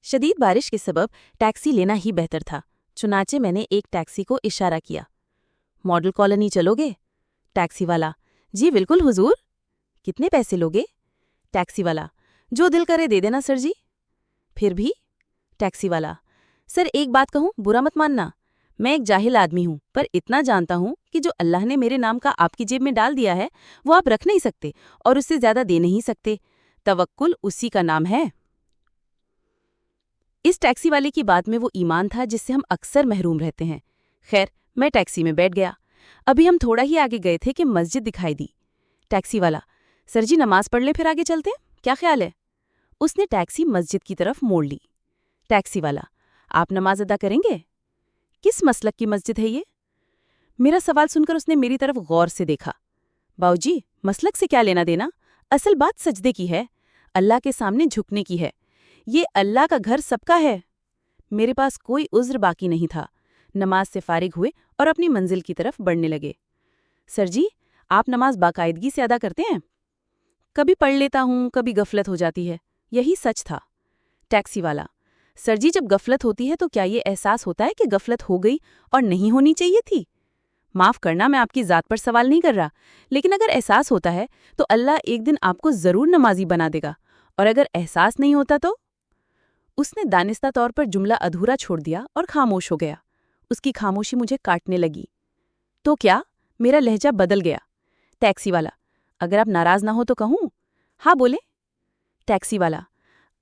شدید بارش کے سبب ٹیکسی لینا ہی بہتر تھا، چنانچہ میں نے ایک ٹیکسی کو اشارہ کیا۔ ماڈل کالونی چلو گے؟ ٹیکسی والا: جی بالکل حضور۔ کتنے پیسے لوگے؟ ٹیکسی والا: جو دل کرے دے دینا سر جی۔ پھر بھی؟ ٹیکسی والا: سر ایک بات کہوں، برا مت ماننا، میں ایک جاہل آدمی ہوں، پر اتنا جانتا ہوں کہ جو اللہ نے میرے نام کا آپ کی جیب میں ڈال دیا ہے وہ آپ رکھ نہیں سکتے اور اس سے زیادہ دے نہیں سکتے۔ توکل اسی کا نام ہے۔ اس ٹیکسی والے کی بات میں وہ ایمان تھا جس سے ہم اکثر محروم رہتے ہیں۔ خیر، میں ٹیکسی میں بیٹھ گیا۔ ابھی ہم تھوڑا ہی آگے گئے تھے کہ مسجد دکھائی دی۔ ٹیکسی والا: سر جی نماز پڑھ لیں پھر آگے چلتے ہیں، کیا خیال ہے؟ اس نے ٹیکسی مسجد کی طرف موڑ لی۔ ٹیکسی والا: آپ نماز ادا کریں گے؟ کس مسلک کی مسجد ہے یہ؟ میرا سوال سن کر اس نے میری طرف غور سے دیکھا۔ باؤ جی، مسلک سے کیا لینا دینا؟ اصل بات سجدے کی ہے، اللہ کے سامنے جھکنے کی ہے۔ یہ اللہ کا گھر سب کا ہے۔ میرے پاس کوئی عذر باقی نہیں تھا۔ نماز سے فارغ ہوئے اور اپنی منزل کی طرف بڑھنے لگے۔ سر جی، آپ نماز باقاعدگی سے ادا کرتے ہیں؟ کبھی پڑھ لیتا ہوں، کبھی غفلت ہو جاتی ہے۔ یہی سچ تھا۔ ٹیکسی والا: سر جی جب غفلت ہوتی ہے تو کیا یہ احساس ہوتا ہے کہ غفلت ہو گئی اور نہیں ہونی چاہیے تھی؟ معاف کرنا، میں آپ کی ذات پر سوال نہیں کر رہا، لیکن اگر احساس ہوتا ہے تو اللہ ایک دن آپ کو ضرور نمازی بنا دے گا، اور اگر احساس نہیں ہوتا تو؟ اس نے دانستہ طور پر جملہ ادھورا چھوڑ دیا اور خاموش ہو گیا۔ اس کی خاموشی مجھے کاٹنے لگی۔ تو کیا؟ میرا لہجہ بدل گیا۔ ٹیکسی والا: اگر آپ ناراض نہ ہو تو کہوں؟ ہاں بولے۔ ٹیکسی والا: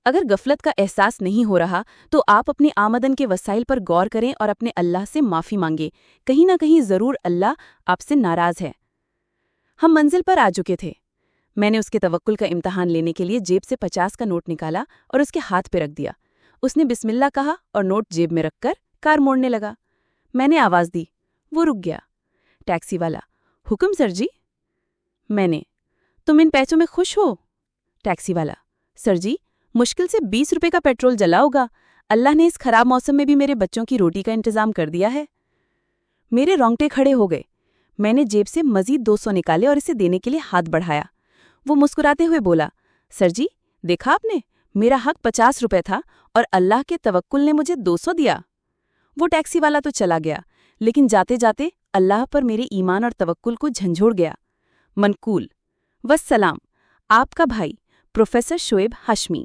اگر غفلت کا احساس نہیں ہو رہا تو آپ اپنی آمدن کے وسائل پر غور کریں اور اپنے اللہ سے معافی مانگیں، کہیں نہ کہیں ضرور اللہ آپ سے ناراض ہے۔ ہم منزل پر آ چکے تھے۔ میں نے اس کے توکل کا امتحان لینے کے لیے جیب سے 50 کا نوٹ نکالا اور اس کے ہاتھ پہ رکھ دیا۔ اس نے بسم اللہ کہا اور نوٹ جیب میں رکھ کر کار موڑنے لگا۔ میں نے آواز دی، وہ رک گیا۔ ٹیکسی والا: حکم سر جی۔ میں نے: تم ان پیسوں میں خوش ہو؟ ٹیکسی والا: سر جی، مشکل سے 20 روپے کا پیٹرول جلا ہوگا۔ اللہ نے اس خراب موسم میں بھی میرے بچوں کی روٹی کا انتظام کر دیا ہے۔ میرے رونگٹے کھڑے ہو گئے۔ میں نے جیب سے مزید 200 نکالے اور اسے دینے کے لیے ہاتھ بڑھایا۔ وہ مسکراتے ہوئے بولا: سر جی، دیکھا آپ نے، میرا حق 50 روپے تھا اور اللہ کے توکل نے مجھے 200 دیا۔ وہ ٹیکسی والا تو چلا گیا، لیکن جاتے جاتے اللہ پر میرے ایمان اور توکل کو جھنجھوڑ گیا۔ منقول: والسلام، آپ کا بھائی پروفیسر شعیب ہاشمی۔